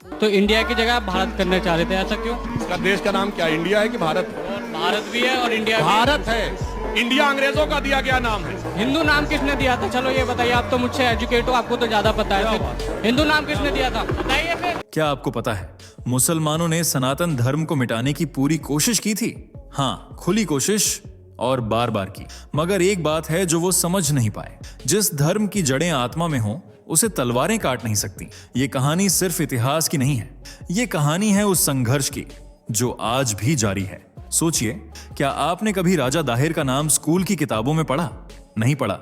तो इंडिया की जगह आप भारत करना चाह रहे थे, ऐसा क्यों? इसका देश का नाम क्या है? इंडिया है कि भारत? भारत भी है और इंडिया भी है। भारत है। इंडिया अंग्रेजों का दिया गया नाम है। हिंदू नाम किसने दिया था? चलो ये बताइए, आप तो मुझसे एजुकेट हो, आपको तो ज्यादा पता है। फिर हिंदू नाम किसने दिया था बताइए फिर। क्या आपको पता है मुसलमानों ने सनातन धर्म को मिटाने की पूरी कोशिश की थी? हाँ, खुली कोशिश और बार बार की। मगर एक बात है जो वो समझ नहीं पाए, जिस धर्म की जड़ें आत्मा में हो उसे तलवारें काट नहीं सकती। ये कहानी सिर्फ इतिहास की नहीं है, ये कहानी है उस संघर्ष की जो आज भी जारी है। सोचिए, क्या आपने कभी राजा दाहिर का नाम स्कूल की किताबों में पढ़ा? नहीं पढ़ा,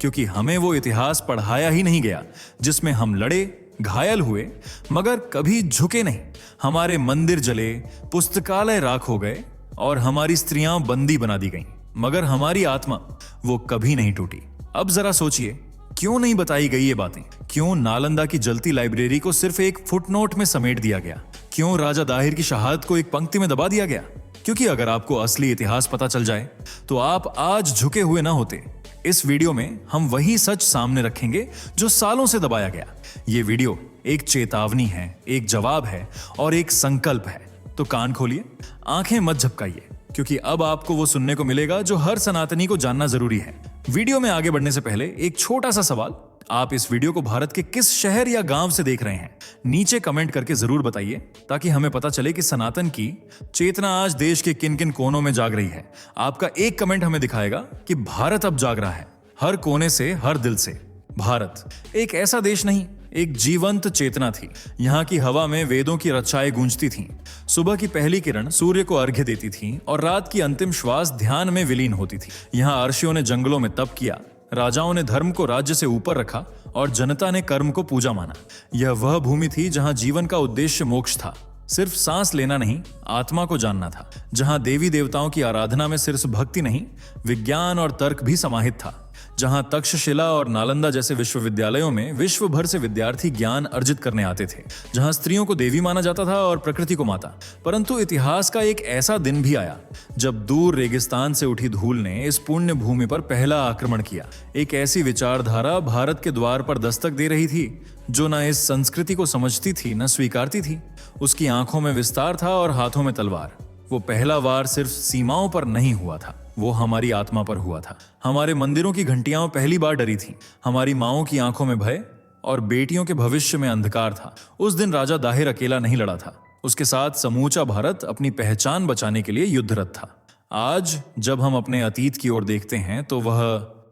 क्योंकि हमें वो इतिहास पढ़ाया ही नहीं गया जिसमें हम लड़े, घायल हुए, मगर कभी झुके नहीं। हमारे मंदिर जले, पुस्तकालय राख हो गए और हमारी स्त्रियां बंदी बना दी गईं, मगर हमारी आत्मा वो कभी नहीं टूटी। अब जरा सोचिए, क्यों नहीं बताई गई ये बातें? क्यों नालंदा की जलती लाइब्रेरी को सिर्फ एक फुटनोट में समेट दिया गया? क्यों राजा दाहिर की शहादत को एक पंक्ति में दबा दिया गया? क्योंकि अगर आपको असली इतिहास पता चल जाए तो आप आज झुके हुए ना होते। इस वीडियो में हम वही सच सामने रखेंगे जो सालों से दबाया गया। ये वीडियो एक चेतावनी है, एक जवाब है और एक संकल्प है। तो कान खोलिए, आंखें मत झपकाइए, क्योंकि अब आपको वो सुनने को मिलेगा जो हर सनातनी को जानना जरूरी है। वीडियो में आगे बढ़ने से पहले एक छोटा सा सवाल, आप इस वीडियो को भारत के किस शहर या गांव से देख रहे हैं? नीचे कमेंट करके जरूर बताइए, ताकि हमें पता चले कि सनातन की चेतना आज देश के किन किन कोनों में जाग रही है। आपका एक कमेंट हमें दिखाएगा कि भारत अब जाग रहा है, हर कोने से, हर दिल से। भारत एक ऐसा देश नहीं, एक जीवंत चेतना थी। यहाँ की हवा में वेदों की रचाएं गूंजती थीं। सुबह की पहली किरण सूर्य को अर्घ्य देती थी और रात की अंतिम श्वास ध्यान में विलीन होती थी। यहाँ अर्षियों ने जंगलों में तप किया, राजाओं ने धर्म को राज्य से ऊपर रखा और जनता ने कर्म को पूजा माना। यह वह भूमि थी जहाँ जीवन का उद्देश्य मोक्ष था, सिर्फ सांस लेना नहीं, आत्मा को जानना था। जहाँ देवी देवताओं की आराधना में सिर्फ भक्ति नहीं, विज्ञान और तर्क भी समाहित था। जहां तक्षशिला और नालंदा जैसे विश्वविद्यालयों में विश्व भर से विद्यार्थी ज्ञान अर्जित करने आते थे। जहां स्त्रियों को देवी माना जाता था और प्रकृति को माता। परंतु इतिहास का एक ऐसा दिन भी आया जब दूर रेगिस्तान से उठी धूल ने इस पुण्य भूमि पर पहला आक्रमण किया। एक ऐसी विचारधारा भारत के द्वार पर दस्तक दे रही थी जो न इस संस्कृति को समझती थी, न स्वीकारती थी। उसकी आंखों में विस्तार था और हाथों में तलवार। वो पहला वार सिर्फ सीमाओं पर नहीं हुआ था, वो हमारी आत्मा पर हुआ था। हमारे मंदिरों की घंटियां पहली बार डरी थीं। हमारी माओं की आंखों में भय और बेटियों के भविष्य में अंधकार था। उस दिन राजा दाहिर अकेला नहीं लड़ा था, उसके साथ समूचा भारत अपनी पहचान बचाने के लिए युद्धरत था। आज जब हम अपने अतीत की ओर देखते हैं तो वह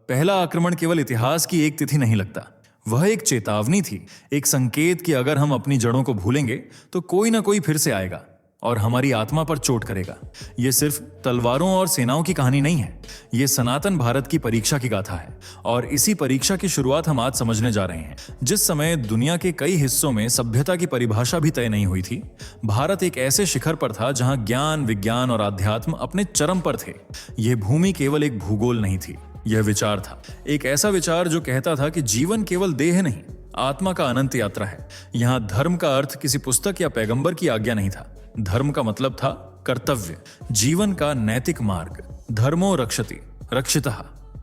पहला आक्रमण केवल इतिहास की एक तिथि नहीं लगता, वह एक चेतावनी थी, एक संकेत कि अगर हम अपनी जड़ों को भूलेंगे तो कोई ना कोई फिर से आएगा और हमारी आत्मा पर चोट करेगा। यह सिर्फ तलवारों और सेनाओं की कहानी नहीं है, यह सनातन भारत की परीक्षा की गाथा है। और इसी परीक्षा की शुरुआत हम आज समझने जा रहे हैं। जिस समय दुनिया के कई हिस्सों में सभ्यता की परिभाषा भी तय नहीं हुई थी, भारत एक ऐसे शिखर पर था जहां ज्ञान, विज्ञान और आध्यात्म अपने चरम पर थे। यह भूमि केवल एक भूगोल नहीं थी, यह विचार था। एक ऐसा विचार जो कहता था कि जीवन केवल देह नहीं, आत्मा का अनंत यात्रा है। यहाँ धर्म का अर्थ किसी पुस्तक या पैगंबर की आज्ञा नहीं था। धर्म का मतलब था कर्तव्य, जीवन का नैतिक मार्ग। धर्मो रक्षति रक्षितः,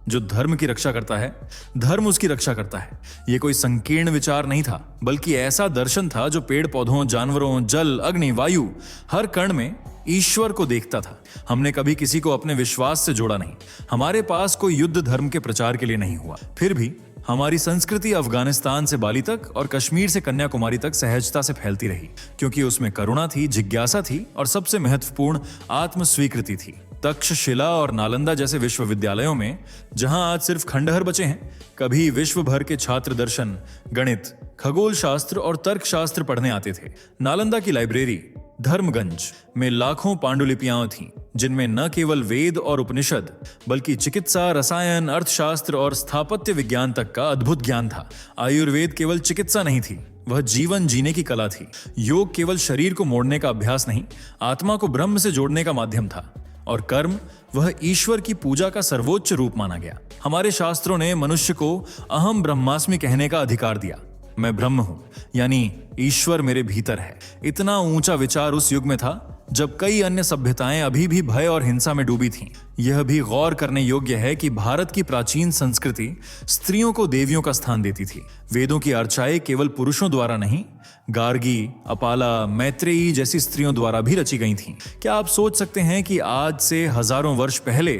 जो धर्म की रक्षा करता है, धर्म उसकी रक्षा करता है। यह कोई संकीर्ण विचार नहीं था, बल्कि ऐसा दर्शन था जो पेड़ पौधों, जानवरों, जल, अग्नि, वायु, हर कण में ईश्वर को देखता था। हमने कभी किसी को अपने विश्वास से जोड़ा नहीं। हमारे पास कोई युद्ध धर्म के प्रचार के लिए नहीं हुआ। फिर भी हमारी संस्कृति अफगानिस्तान से बाली तक और कश्मीर से कन्याकुमारी तक सहजता से फैलती रही, क्योंकि उसमें करुणा थी, जिज्ञासा थी और सबसे महत्वपूर्ण आत्म स्वीकृति थी। तक्षशिला और नालंदा जैसे विश्वविद्यालयों में जहां आज सिर्फ खंडहर बचे हैं, कभी विश्व भर के छात्र दर्शन, गणित, खगोल शास्त्र और तर्क शास्त्र पढ़ने आते थे। नालंदा की लाइब्रेरी धर्मगंज में लाखों पांडुलिपियां थीं, जिनमें न केवल वेद और उपनिषद बल्कि चिकित्सा, रसायन, अर्थशास्त्र और स्थापत्य विज्ञान तक का अद्भुत ज्ञान था। आयुर्वेद केवल चिकित्सा नहीं थी, वह जीवन जीने की कला थी। योग केवल शरीर को मोड़ने का अभ्यास नहीं, आत्मा को ब्रह्म से जोड़ने का माध्यम था। और कर्म, वह ईश्वर की पूजा का सर्वोच्च रूप माना गया। हमारे शास्त्रों ने मनुष्य को अहम ब्रह्मास्मि कहने का अधिकार दिया। मैं ब्रह्म हूं, यानी ईश्वर मेरे भीतर है। इतना ऊंचा विचार उस युग में था जब कई अन्य सभ्यताएं अभी भी भय और हिंसा में डूबी थीं। यह भी गौर करने योग्य है कि भारत की प्राचीन संस्कृति स्त्रियों को देवियों का स्थान देती थी। वेदों की अर्चाएं केवल पुरुषों द्वारा नहीं, गार्गी, अपाला, मैत्रेयी जैसी स्त्रियों द्वारा भी रची गई थीं। क्या आप सोच सकते हैं कि आज से हजारों वर्ष पहले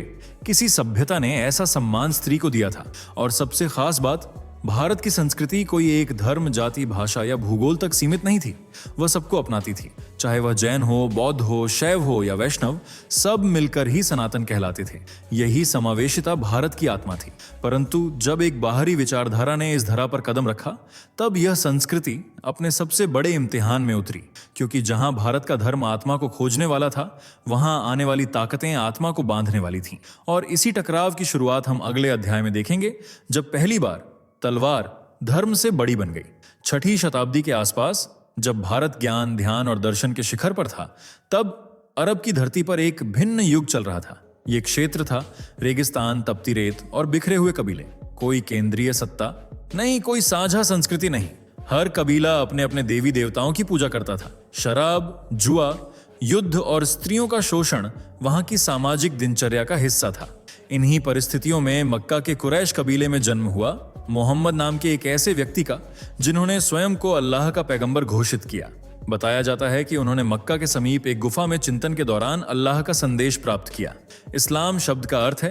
किसी सभ्यता ने ऐसा सम्मान स्त्री को दिया था? और सबसे खास बात, भारत की संस्कृति कोई एक धर्म, जाति, भाषा या भूगोल तक सीमित नहीं थी। वह सबको अपनाती थी, चाहे वह जैन हो, बौद्ध हो, शैव हो या वैष्णव, सब मिलकर ही सनातन कहलाते थे। यही समावेशिता भारत की आत्मा थी। परंतु जब एक बाहरी विचारधारा ने इस धरा पर कदम रखा, तब यह संस्कृति अपने सबसे बड़े इम्तिहान में उतरी, क्योंकि जहां भारत का धर्म आत्मा को खोजने वाला था, वहां आने वाली ताकतें आत्मा को बांधने वाली थीं। और इसी टकराव की शुरुआत हम अगले अध्याय में देखेंगे, जब पहली बार तलवार धर्म से बड़ी बन गई। 6वीं शताब्दी के आसपास जब भारत ज्ञान, ध्यान और दर्शन के शिखर पर था, तब अरब की धरती पर एक भिन्न युग चल रहा था। ये क्षेत्र था रेगिस्तान, तपती रेत और बिखरे हुए कबीले। कोई केंद्रीय सत्ता नहीं, कोई साझा संस्कृति नहीं। हर कबीला अपने अपने देवी देवताओं की पूजा करता था। शराब, जुआ, युद्ध और स्त्रियों का शोषण वहां की सामाजिक दिनचर्या का हिस्सा था। इन्हीं परिस्थितियों में मक्का के कुरैश कबीले में जन्म हुआ मोहम्मद नाम के एक ऐसे व्यक्ति का, जिन्होंने स्वयं को अल्लाह का पैगंबर घोषित किया। बताया जाता है कि उन्होंने मक्का के समीप एक गुफा में चिंतन के दौरान अल्लाह का संदेश प्राप्त किया। इस्लाम शब्द का अर्थ है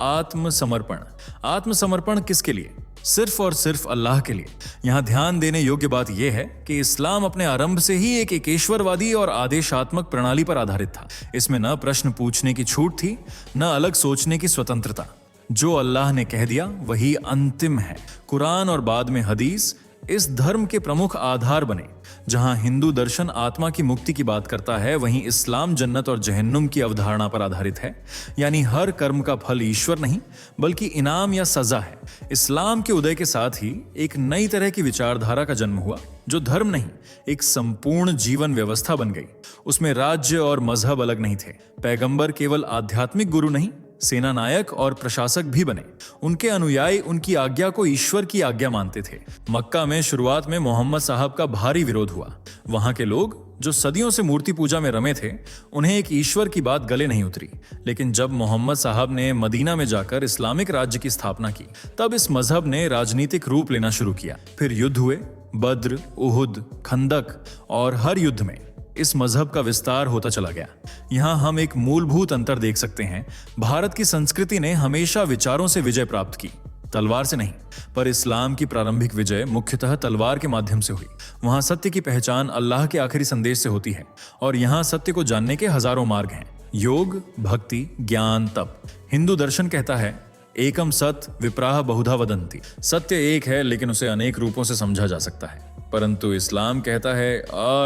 आत्मसमर्पण। आत्मसमर्पण किसके लिए? सिर्फ और सिर्फ अल्लाह के लिए। यहाँ ध्यान देने योग्य बात यह है कि इस्लाम अपने आरंभ से ही एक एकेश्वरवादी और आदेशात्मक प्रणाली पर आधारित था। इसमें न प्रश्न पूछने की छूट थी, न अलग सोचने की स्वतंत्रता। जो अल्लाह ने कह दिया वही अंतिम है। कुरान और बाद में हदीस इस धर्म के प्रमुख आधार बने। जहां हिंदू दर्शन आत्मा की मुक्ति की बात करता है, वहीं इस्लाम जन्नत और जहन्नुम की अवधारणा पर आधारित है। यानी हर कर्म का फल ईश्वर नहीं, बल्कि इनाम या सजा है। इस्लाम के उदय के साथ ही एक नई तरह की विचारधारा का जन्म हुआ, जो धर्म नहीं, एक संपूर्ण जीवन व्यवस्था बन गई। उसमें राज्य और मजहब अलग नहीं थे। पैगंबर केवल आध्यात्मिक गुरु नहीं, सेना नायक और प्रशासक भी बने। उनके अनुयायी उनकी आज्ञा को ईश्वर की आज्ञा मानते थे। मक्का में शुरुआत में मोहम्मद साहब का भारी विरोध हुआ। वहां के लोग जो सदियों से मूर्ति पूजा में रमे थे, उन्हें एक ईश्वर की बात गले नहीं उतरी। लेकिन जब मोहम्मद साहब ने मदीना में जाकर इस्लामिक राज्य की स्थापना की, तब इस मजहब ने राजनीतिक रूप लेना शुरू किया। फिर युद्ध हुए, बद्र, उहुद, खंदक, और हर युद्ध में इस मजहब का विस्तार होता चला गया। यहाँ हम एक मूलभूत अंतर देख सकते हैं। भारत की संस्कृति ने हमेशा विचारों से विजय प्राप्त की, तलवार से नहीं। पर इस्लाम की प्रारंभिक विजय मुख्यतः तलवार के माध्यम से हुई। वहां सत्य की पहचान अल्लाह के आखिरी संदेश से होती है, और यहाँ सत्य को जानने के हजारों मार्ग हैं। योग, भक्ति, ज्ञान, तप। हिंदू दर्शन कहता है एकम सत विप्राह बहुधा वदंती। सत्य एक है, लेकिन उसे अनेक रूपों से समझा जा सकता है। परंतु इस्लाम कहता है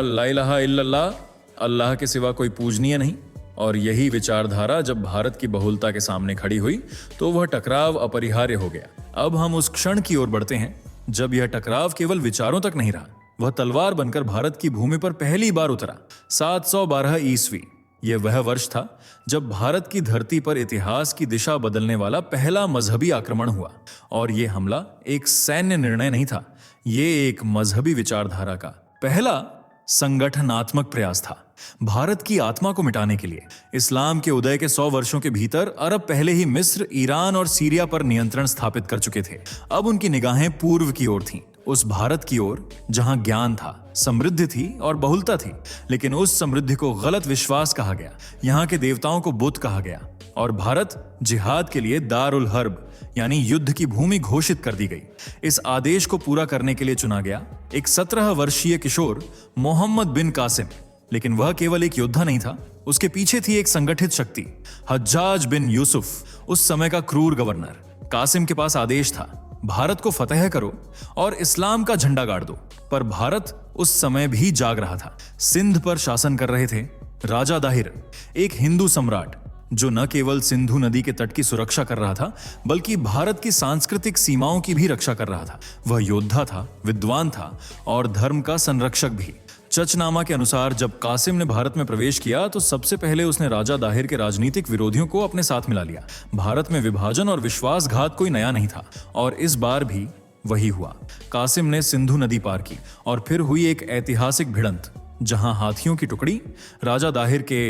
ला इलाहा इल्लल्लाह, अल्लाह के सिवा कोई पूजनीय नहीं। और यही विचारधारा जब भारत की बहुलता के सामने खड़ी हुई, तो वह टकराव अपरिहार्य हो गया। अब हम उस क्षण की ओर बढ़ते हैं जब यह टकराव केवल विचारों तक नहीं रहा, वह तलवार बनकर भारत की भूमि पर पहली बार उतरा। 712 ईस्वी। यह वह वर्ष था जब भारत की धरती पर इतिहास की दिशा बदलने वाला पहला मजहबी आक्रमण हुआ। और यह हमला एक सैन्य निर्णय नहीं था, ये एक मजहबी विचारधारा का पहला संगठनात्मक प्रयास था। भारत की आत्मा को मिटाने के लिए इस्लाम के उदय के 100 वर्षों के भीतर अरब पहले ही मिस्र, ईरान और सीरिया पर नियंत्रण स्थापित कर चुके थे। अब उनकी निगाहें पूर्व की ओर थीं, उस भारत की ओर जहां ज्ञान था, समृद्धि थी और बहुलता थी। लेकिन उस समृद्धि को गलत विश्वास कहा गया, यहाँ के देवताओं को बुत कहा गया, और भारत जिहाद के लिए दारुल हर्ब यानी युद्ध की भूमि घोषित कर दी गई। इस आदेश को पूरा करने के लिए चुना गया एक 17 वर्षीय किशोर मोहम्मद बिन कासिम। लेकिन वह केवल एक योद्धा नहीं था, उसके पीछे थी एक संगठित शक्ति, हज्जाज बिन यूसुफ, उस समय का क्रूर गवर्नर। कासिम के पास आदेश था, भारत को फतेह करो और इस्लाम का झंडा गाड़ दो। पर भारत उस समय भी जाग रहा था। सिंध पर शासन कर रहे थे राजा दाहिर, एक हिंदू सम्राट जो न केवल सिंधु नदी के तट की सुरक्षा कर रहा था, बल्कि भारत की सांस्कृतिक सीमाओं की भी रक्षा कर रहा था। वह योद्धा था, विद्वान था और धर्म का संरक्षक भी। चचनामा के अनुसार जब कासिम ने भारत में प्रवेश किया, तो सबसे पहले उसने राजा दाहिर के राजनीतिक विरोधियों को अपने साथ मिला लिया। भारत में विभाजन और विश्वासघात कोई नया नहीं था, और इस बार भी वही हुआ। कासिम ने सिंधु नदी पार की और फिर हुई एक ऐतिहासिक भिड़ंत। जहां हाथियों की टुकड़ी राजा दाहिर के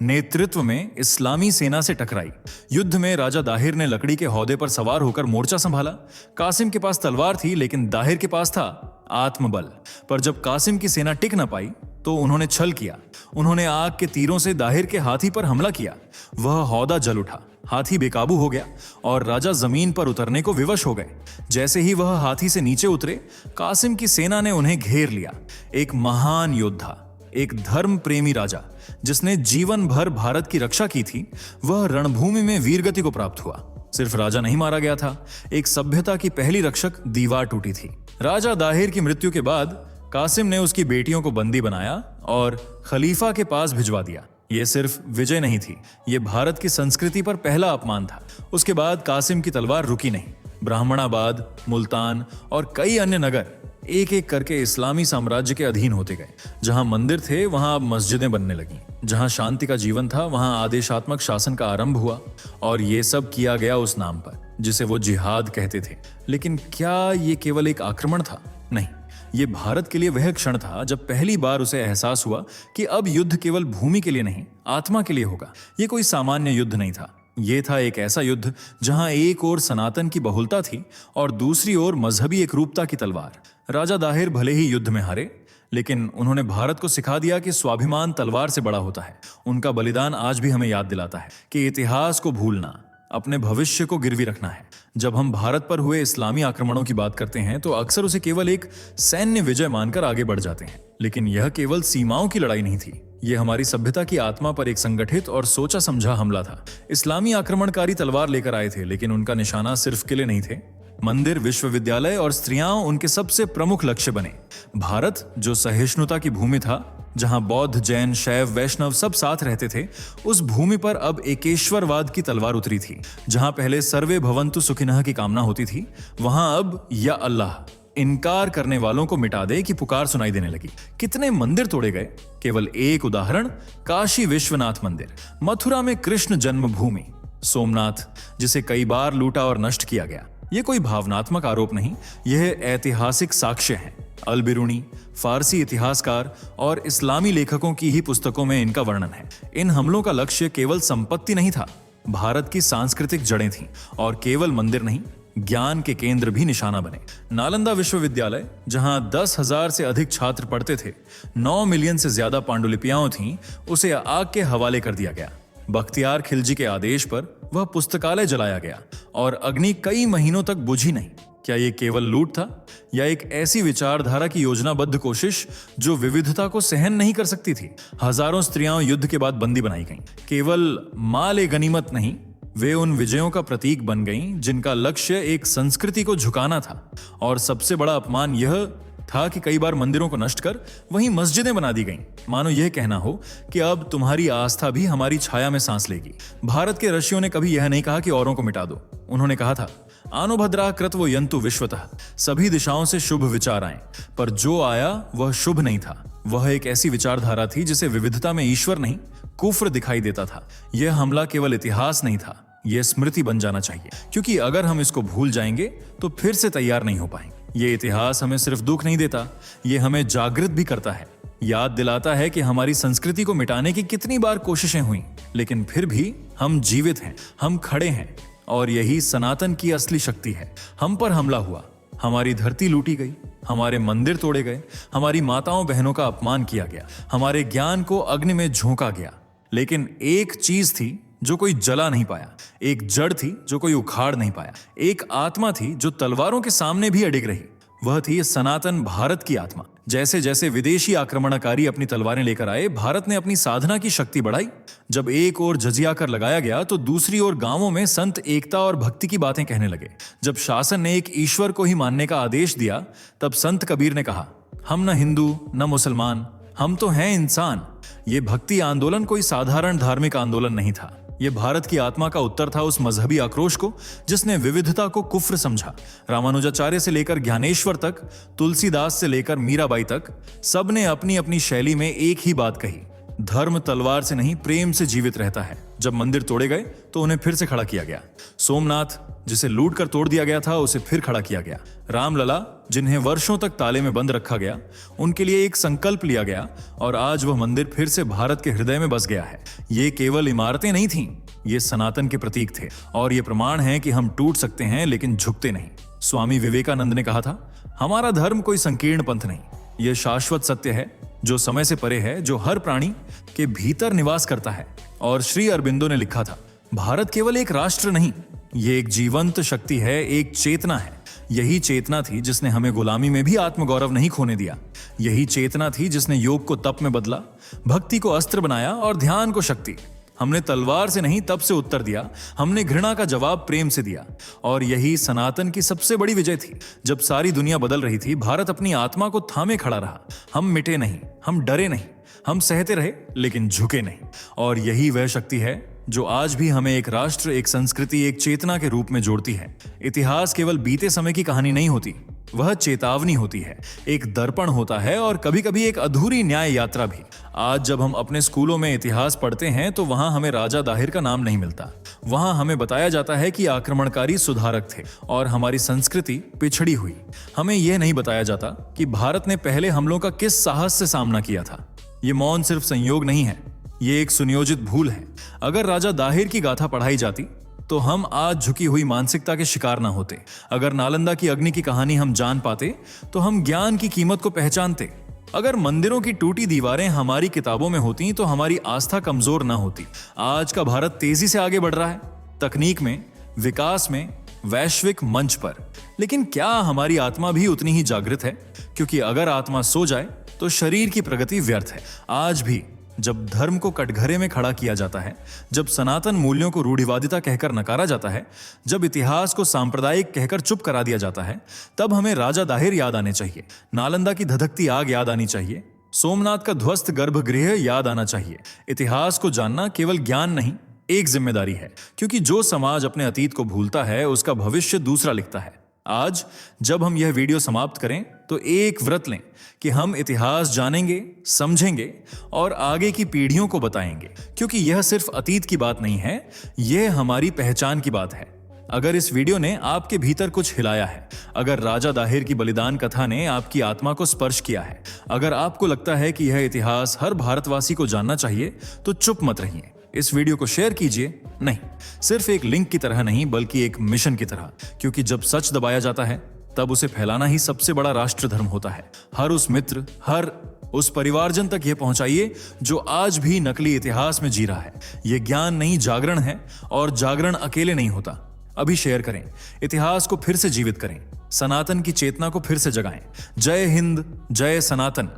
नेतृत्व में इस्लामी सेना से टकराई। युद्ध में राजा दाहिर ने लकड़ी के हौदे पर सवार होकर मोर्चा संभाला। कासिम के पास तलवार थी, लेकिन दाहिर के पास था आत्मबल। पर जब कासिम की सेना टिक न पाई तो उन्होंने छल किया। उन्होंने आग के तीरों से दाहिर के हाथी पर हमला किया। वह हौदा जल उठा, हाथी बेकाबू हो गया और राजा जमीन पर उतरने को विवश हो गए। जैसे ही वह हाथी से नीचे उतरे, कासिम की सेना ने उन्हें घेर लिया। एक महान योद्धा, एक धर्म प्रेमी राजा जिसने जीवन भर भारत की रक्षा की थी, वह रणभूमि में वीरगति को प्राप्त हुआ। सिर्फ राजा नहीं मारा गया था, एक सभ्यता की पहली रक्षक दीवार टूटी थी। राजा दाहिर की मृत्यु के बाद कासिम ने उसकी बेटियों को बंदी बनाया और खलीफा के पास भिजवा दिया। यह सिर्फ विजय नहीं थी, यह भारत की संस्कृति पर पहला अपमान था। उसके बाद कासिम की तलवार रुकी नहीं। ब्राह्मणाबाद, मुल्तान और कई अन्य नगर एक एक करके इस्लामी साम्राज्य के अधीन होते गए। जहां मंदिर थे वहां अब मस्जिदें बनने लगी। जहां शांति का जीवन था वहां आदेशात्मक शासन का आरंभ हुआ। और ये सब किया गया उस नाम पर जिसे वो जिहाद कहते थे। लेकिन क्या ये केवल एक आक्रमण था? नहीं, ये भारत के लिए वह क्षण था जब पहली बार उसे एहसास हुआ कि अब युद्ध केवल भूमि के लिए नहीं, आत्मा के लिए होगा। ये कोई सामान्य युद्ध नहीं था। ये था एक ऐसा युद्ध जहां एक ओर सनातन की बहुलता थी और दूसरी ओर मजहबी एकरूपता की तलवार। राजा दाहिर भले ही युद्ध में हारे, लेकिन उन्होंने भारत को सिखा दिया कि स्वाभिमान तलवार से बड़ा होता है। उनका बलिदान आज भी हमें याद दिलाता है कि इतिहास को भूलना अपने भविष्य को गिरवी रखना है। जब हम भारत पर हुए इस्लामी आक्रमणों की बात करते हैं तो अक्सर उसे केवल एक सैन्य विजय मानकर आगे बढ़ जाते हैं, लेकिन यह केवल सीमाओं की लड़ाई नहीं थी। यह हमारी सभ्यता की आत्मा पर एक संगठित और सोचा समझा हमला था। इस्लामी आक्रमणकारी तलवार लेकर आए थे, लेकिन उनका निशाना सिर्फ किले नहीं थे। मंदिर, विश्वविद्यालय और स्त्रियां उनके सबसे प्रमुख लक्ष्य बने। भारत, जो सहिष्णुता की भूमि था, जहां बौद्ध, जैन, शैव, वैष्णव सब साथ रहते थे, उस भूमि पर अब एकेश्वरवाद की तलवार उतरी थी। जहां पहले सर्वे भवन्तु सुखिनः की कामना होती थी, वहां अब या अल्लाह, इनकार करने वालों को मिटा दे की पुकार सुनाई देने लगी। कितने मंदिर तोड़े गए। केवल एक उदाहरण, काशी विश्वनाथ मंदिर, मथुरा में कृष्ण जन्मभूमि, सोमनाथ जिसे कई बार लूटा और नष्ट किया गया। यह कोई भावनात्मक आरोप नहीं, यह ऐतिहासिक साक्ष्य है। अल बिरूनी, फारसी इतिहासकार और इस्लामी लेखकों की ही पुस्तकों में इनका वर्णन है। इन हमलों का लक्ष्य केवल संपत्ति नहीं था, भारत की सांस्कृतिक जड़ें थीं। और केवल मंदिर नहीं, ज्ञान के केंद्र भी निशाना बने। नालंदा विश्वविद्यालय, जहां 10,000 से अधिक छात्र पढ़ते थे, 9 मिलियन से ज्यादा पांडुलिपियां थीं, उसे आग के हवाले कर दिया गया। बख्तियार खिलजी के आदेश पर वह पुस्तकालय जलाया गया और अग्नि कई महीनों तक बुझी नहीं। क्या यह केवल लूट था या एक ऐसी विचारधारा की योजनाबद्ध कोशिश जो विविधता को सहन नहीं कर सकती थी? हजारों स्त्रियां युद्ध के बाद बंदी बनाई गईं। केवल माल गनीमत नहीं, वे उन विजयों का प्रतीक बन गईं जिनका लक्ष्य एक संस्कृति को झुकाना था। और सबसे बड़ा अपमान यह था कि कई बार मंदिरों को नष्ट कर वहीं मस्जिदें बना दी गईं, मानो यह कहना हो कि अब तुम्हारी आस्था भी हमारी छाया में सांस लेगी। भारत के ऋषियों ने कभी यह नहीं कहा कि औरों को मिटा दो। उन्होंने कहा था, आनो भद्रा कृत्वो यन्तु विश्वतः, सभी दिशाओं से शुभ विचार आए। पर जो आया वह शुभ नहीं था। वह एक ऐसी विचारधारा थी जिसे विविधता में ईश्वर नहीं, कुफ्र दिखाई देता था। यह हमला केवल इतिहास नहीं था, यह स्मृति बन जाना चाहिए, क्योंकि अगर हम इसको भूल जाएंगे तो फिर से तैयार नहीं हो पाएंगे। यह इतिहास हमें सिर्फ दुख नहीं देता, यह हमें जागृत भी करता है। याद दिलाता है कि हमारी संस्कृति को मिटाने की कितनी बार कोशिशें हुई, लेकिन फिर भी हम जीवित हैं, हम खड़े हैं। और यही सनातन की असली शक्ति है। हम पर हमला हुआ, हमारी धरती लूटी गई, हमारे मंदिर तोड़े गए, हमारी माताओं बहनों का अपमान किया गया, हमारे ज्ञान को अग्नि में झोंका गया। लेकिन एक चीज थी जो कोई जला नहीं पाया, एक जड़ थी जो कोई उखाड़ नहीं पाया, एक आत्मा थी जो तलवारों के सामने भी अडिग रही। वह थी सनातन भारत की आत्मा। जैसे जैसे विदेशी आक्रमणकारी अपनी तलवारें लेकर आए, भारत ने अपनी साधना की शक्ति बढ़ाई। जब एक ओर जजिया कर लगाया गया तो दूसरी ओर गांवों में संत एकता और भक्ति की बातें कहने लगे। जब शासन ने एक ईश्वर को ही मानने का आदेश दिया, तब संत कबीर ने कहा, हम न हिंदू न मुसलमान, हम तो हैं इंसान। ये भक्ति आंदोलन कोई साधारण धार्मिक आंदोलन नहीं था। यह भारत की आत्मा का उत्तर था उस मजहबी आक्रोश को जिसने विविधता को कुफ्र समझा। रामानुजाचार्य से लेकर ज्ञानेश्वर तक, तुलसीदास से लेकर मीराबाई तक, सबने अपनी अपनी शैली में एक ही बात कही, धर्म तलवार से नहीं प्रेम से जीवित रहता है। जब मंदिर तोड़े गए तो उन्हें फिर से खड़ा किया गया। सोमनाथ जिसे लूट कर तोड़ दिया गया था उसे फिर खड़ा किया गया। रामलला जिन्हें वर्षों तक ताले में बंद रखा गया उनके लिए एक संकल्प लिया गया और आज वह मंदिर फिर से भारत के हृदय में बस गया है। ये केवल इमारतें नहीं थीं, ये सनातन के प्रतीक थे और ये प्रमाण है कि हम टूट सकते हैं लेकिन झुकते नहीं। स्वामी विवेकानंद ने कहा था, हमारा धर्म कोई संकीर्ण पंथ नहीं, यह शाश्वत सत्य है जो समय से परे है, जो हर प्राणी के भीतर निवास करता है। और श्री अरबिंदो ने लिखा था, भारत केवल एक राष्ट्र नहीं, ये एक जीवंत शक्ति है, एक चेतना है। यही चेतना थी जिसने हमें गुलामी में भी आत्मगौरव नहीं खोने दिया। यही चेतना थी जिसने योग को तप में बदला, भक्ति को अस्त्र बनाया और ध्यान को शक्ति। हमने तलवार से नहीं तप से उत्तर दिया, हमने घृणा का जवाब प्रेम से दिया। और यही सनातन की सबसे बड़ी विजय थी। जब सारी दुनिया बदल रही थी, भारत अपनी आत्मा को थामे खड़ा रहा। हम मिटे नहीं, हम डरे नहीं, हम सहते रहे लेकिन झुके नहीं। और यही वह शक्ति है जो आज भी हमें एक राष्ट्र, एक संस्कृति, एक चेतना के रूप में जोड़ती है। इतिहास केवल बीते समय की कहानी नहीं होती, वह चेतावनी होती है, एक दर्पण होता है और कभी कभी एक अधूरी न्याय यात्रा भी। आज जब हम अपने स्कूलों में इतिहास पढ़ते हैं तो वहां हमें राजा दाहिर का नाम नहीं मिलता। वहां हमें बताया जाता है कि आक्रमणकारी सुधारक थे और हमारी संस्कृति पिछड़ी हुई। हमें यह नहीं बताया जाता कि भारत ने पहले हमलों का किस साहस से सामना किया था। ये मौन सिर्फ संयोग नहीं है, ये एक सुनियोजित भूल है। अगर राजा दाहिर की गाथा पढ़ाई जाती तो हम आज झुकी हुई मानसिकता के शिकार ना होते। अगर नालंदा की अग्नि की कहानी हम जान पाते तो हम ज्ञान की कीमत को पहचानते। अगर मंदिरों की टूटी दीवारें हमारी किताबों में होती तो हमारी आस्था कमजोर ना होती। आज का भारत तेजी से आगे बढ़ रहा है, तकनीक में, विकास में, वैश्विक मंच पर। लेकिन क्या हमारी आत्मा भी उतनी ही जागृत है? क्योंकि अगर आत्मा सो जाए तो शरीर की प्रगति व्यर्थ है। आज भी जब धर्म को कटघरे में खड़ा किया जाता है, जब सनातन मूल्यों को रूढ़िवादिता कहकर नकारा जाता है, जब इतिहास को सांप्रदायिक कहकर चुप करा दिया जाता है, तब हमें राजा दाहिर याद आने चाहिए, नालंदा की धधकती आग याद आनी चाहिए, सोमनाथ का ध्वस्त गर्भगृह याद आना चाहिए। इतिहास को जानना केवल ज्ञान नहीं, एक जिम्मेदारी है, क्योंकि जो समाज अपने अतीत को भूलता है उसका भविष्य दूसरा लिखता है। आज जब हम यह वीडियो समाप्त करें तो एक व्रत लें कि हम इतिहास जानेंगे, समझेंगे और आगे की पीढ़ियों को बताएंगे, क्योंकि यह सिर्फ अतीत की बात नहीं है, यह हमारी पहचान की बात है। अगर इस वीडियो ने आपके भीतर कुछ हिलाया है, अगर राजा दाहिर की बलिदान कथा ने आपकी आत्मा को स्पर्श किया है, अगर आपको लगता है कि यह इतिहास हर भारतवासी को जानना चाहिए, तो चुप मत रहिए। इस वीडियो को शेयर कीजिए, नहीं सिर्फ एक लिंक की तरह नहीं बल्कि एक मिशन की तरह, क्योंकि जब सच दबाया जाता है तब उसे फैलाना ही सबसे बड़ा राष्ट्र धर्म होता है। हर उस मित्र, हर उस परिवारजन तक यह पहुंचाइए जो आज भी नकली इतिहास में जी रहा है। यह ज्ञान नहीं, जागरण है, और जागरण अकेले नहीं होता। अभी शेयर करें, इतिहास को फिर से जीवित करें, सनातन की चेतना को फिर से जगाएं। जय हिंद, जय सनातन।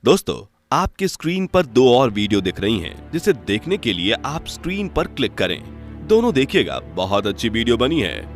दोस्तों, आपके स्क्रीन पर 2 और वीडियो दिख रही हैं, जिसे देखने के लिए आप स्क्रीन पर क्लिक करें। दोनों देखिएगा, बहुत अच्छी वीडियो बनी है।